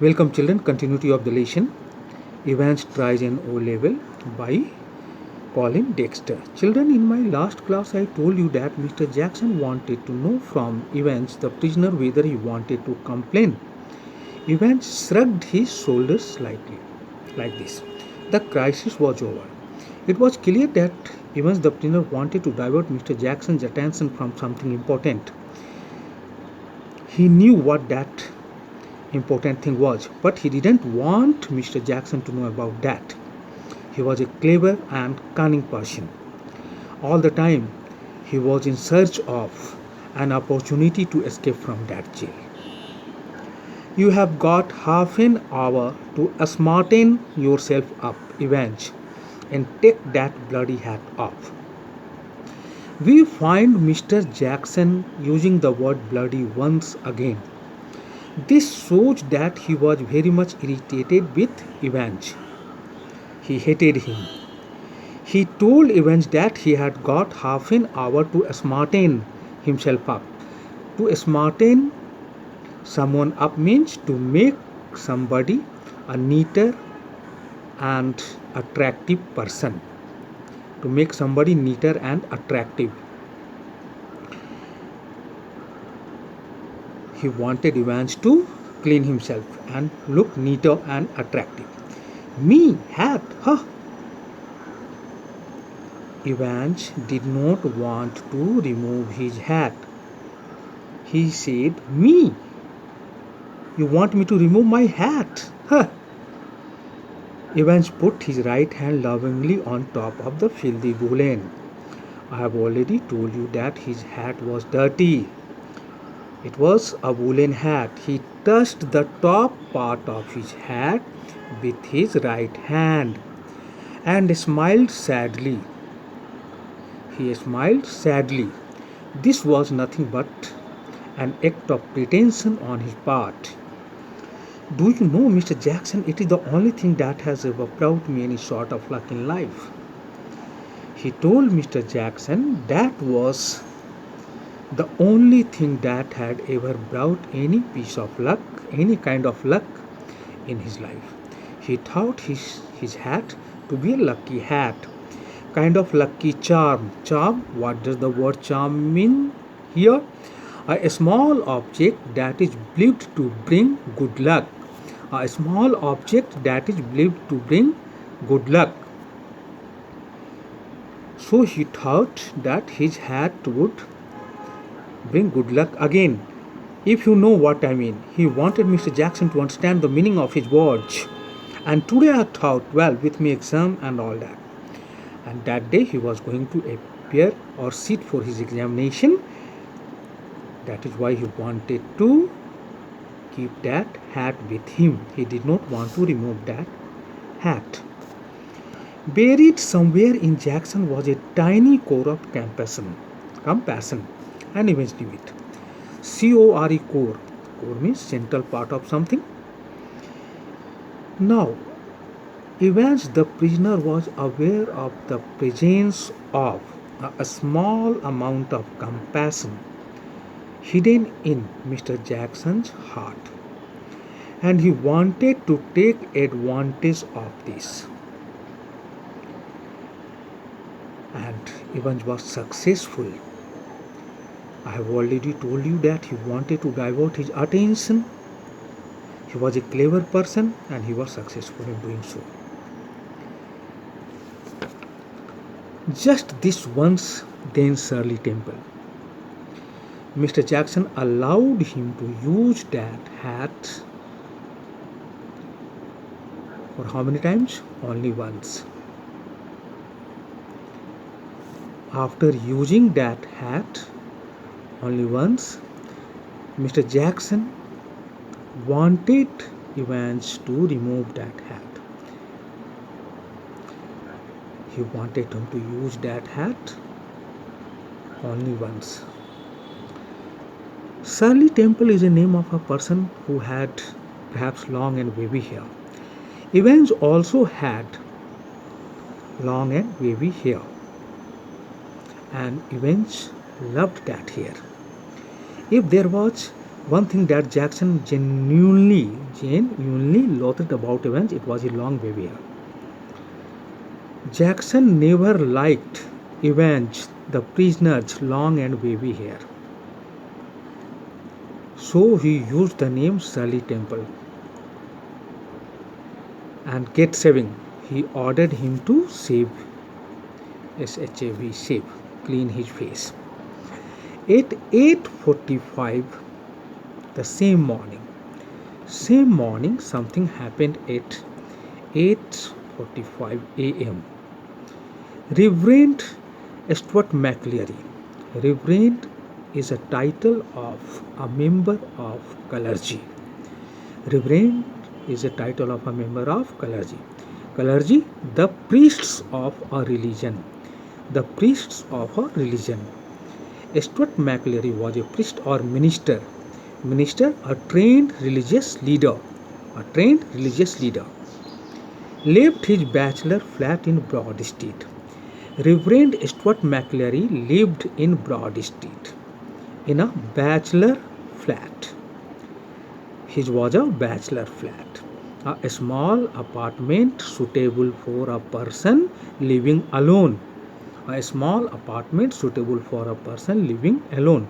Welcome children, continuity of the lesson. Evans tries an O level by Colin Dexter. Children, in my last class I told you that Mr. Jackson wanted to know from Evans the prisoner whether he wanted to complain. Evans shrugged his shoulders slightly, like this. The crisis was over. It was clear that Evans the prisoner wanted to divert Mr. Jackson's attention from something important. He knew what that important thing was, but he didn't want Mr. Jackson to know about that. He was a clever and cunning person. All the time, he was in search of an opportunity to escape from that jail. You have got half an hour to smarten yourself up, Evans, and take that bloody hat off. We find Mr. Jackson using the word bloody once again. This shows that he was very much irritated with Evans. He hated him. He told Evans that he had got half an hour to smarten himself up. To smarten someone up means to make somebody a neater and attractive person. To make somebody neater and attractive. He wanted Evans to clean himself and look neater and attractive. Me, hat, huh? Evans did not want to remove his hat. He said, Me? You want me to remove my hat? Huh? Evans put his right hand lovingly on top of the filthy woolen. I have already told you that his hat was dirty. It was a woolen hat. He touched the top part of his hat with his right hand and smiled sadly. He smiled sadly. This was nothing but an act of pretension on his part. Do you know, Mr. Jackson, it is the only thing that has ever brought me any sort of luck in life. He told Mr. Jackson that was the only thing that had ever brought any piece of luck, any kind of luck in his life. He thought his hat to be a lucky hat, kind of lucky charm. Charm, what does the word charm mean here? A small object that is believed to bring good luck. A small object that is believed to bring good luck. So he thought that his hat would bring good luck again. If you know what I mean. He wanted Mr. Jackson to understand the meaning of his words. And today I thought, well, with me exam and all that. And that day he was going to appear or sit for his examination. That is why he wanted to keep that hat with him. He did not want to remove that hat. Buried somewhere in Jackson was a tiny core of compassion, and Evans knew it. C-O-R-E, core. Core means central part of something. Now, Evans the prisoner was aware of the presence of a small amount of compassion hidden in Mr. Jackson's heart, and he wanted to take advantage of this. And Evans was successful. I have already told you that he wanted to divert his attention. He was a clever person and he was successful in doing so. Just this once, then Shirley Temple. Mr. Jackson allowed him to use that hat for how many times? Only once. After using that hat only once, Mr. Jackson wanted Evans to remove that hat. He wanted him to use that hat only once. Shirley Temple is a name of a person who had perhaps long and wavy hair. Evans also had long and wavy hair, and Evans loved that hair. If there was one thing that Jackson genuinely loathed about Evans, it was his long wavy hair. Jackson never liked Evans, the prisoner's long and wavy hair. So he used the name Shirley Temple. And get shaving. He ordered him to shave, S-H-A-V, shave, clean his face. At 8:45, the same morning, something happened at 8:45 a.m. Reverend Stuart McLeary. Reverend is a title of a member of clergy. Reverend is a title of a member of clergy. Clergy, the priests of a religion. The priests of a religion. Stuart McLeary was a priest or minister. Minister, a trained religious leader. A trained religious leader. Left his bachelor flat in Broad Street. Reverend Stuart McLeary lived in Broad Street in a bachelor flat. His was a bachelor flat, a small apartment suitable for a person living alone. A small apartment suitable for a person living alone.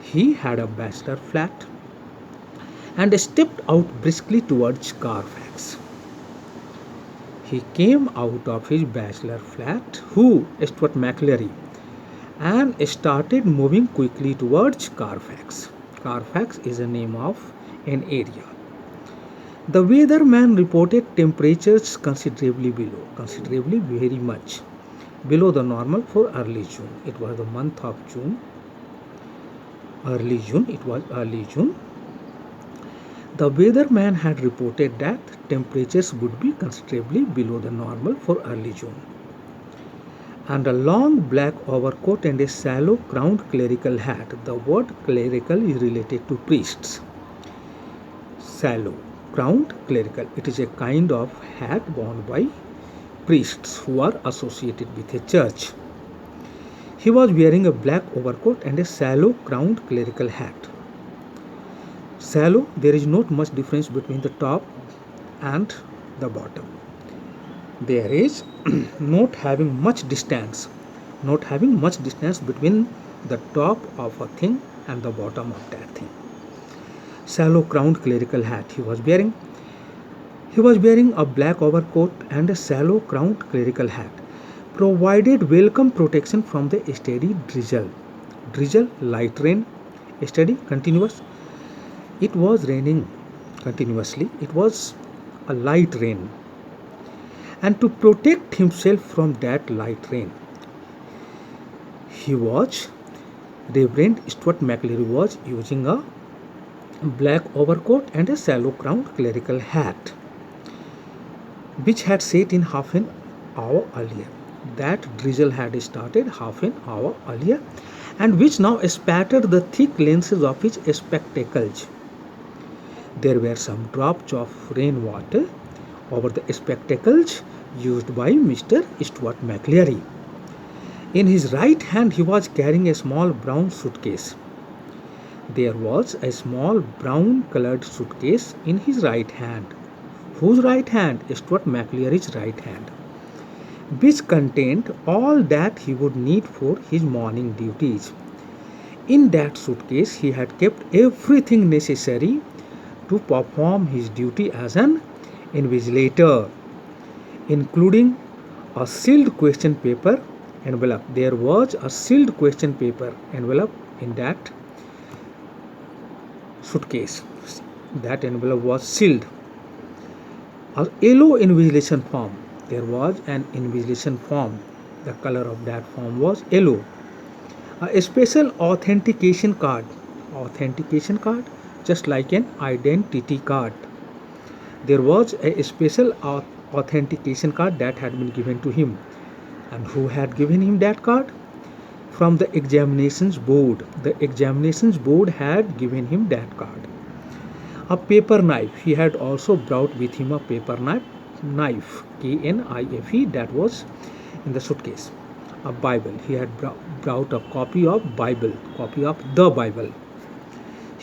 He had a bachelor flat and stepped out briskly towards Carfax. He came out of his bachelor flat, Stuart McLeary, and started moving quickly towards Carfax. Carfax is the name of an area. The weatherman reported temperatures considerably very much below the normal for early June. It was the month of June. Early June. The weatherman had reported that temperatures would be considerably below the normal for early June. And a long black overcoat and a shallow crowned clerical hat. The word clerical is related to priests. Shallow crowned clerical. It is a kind of hat worn by priests who are associated with a church. He was wearing a black overcoat and a shallow crowned clerical hat. Shallow, there is not much difference between the top and the bottom. There is not having much distance between the top of a thing and the bottom of that thing. Shallow crowned clerical hat he was wearing. He was wearing a black overcoat and a shallow crowned clerical hat. Provided welcome protection from the steady drizzle. Drizzle, light rain. Steady, continuous. It was raining continuously. It was a light rain. And to protect himself from that light rain, Reverend Stuart McLeary was using a black overcoat and a shallow crowned clerical hat, which had set in half an hour earlier. That drizzle had started half an hour earlier, and which now spattered the thick lenses of his spectacles. There were some drops of rainwater over the spectacles used by Mr. Stuart McLeary. In his right hand he was carrying a small brown suitcase. There was a small brown colored suitcase in his right hand. Whose right hand? Stuart McLeary's right hand, which contained all that he would need for his morning duties. In that suitcase he had kept everything necessary to perform his duty as an invigilator, including a sealed question paper envelope. There was a sealed question paper envelope in that suitcase. That envelope was sealed. A yellow invigilation form. There was an invigilation form. The color of that form was yellow. A special authentication card. Authentication card, just like an identity card. There was a special authentication card that had been given to him. And who had given him that card? From the examinations board. The examinations board had given him that card. A paper knife. He had also brought with him a paper knife, K-N-I-F-E, that was in the suitcase. A Bible. He had brought a copy of the Bible.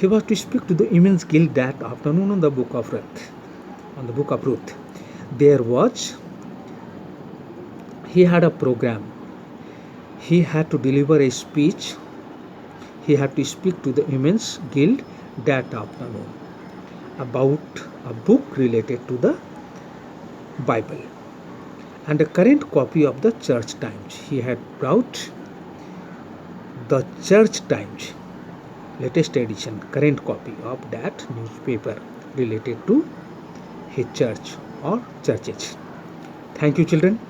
He was to speak to the Women's Guild that afternoon on the Book of Ruth. On the Book of Ruth, he had a program. He had to deliver a speech. He had to speak to the Women's Guild that afternoon about a book related to the Bible and a current copy of the Church Times. He had brought the Church Times, latest edition, current copy of that newspaper related to his church or churches. Thank you, children.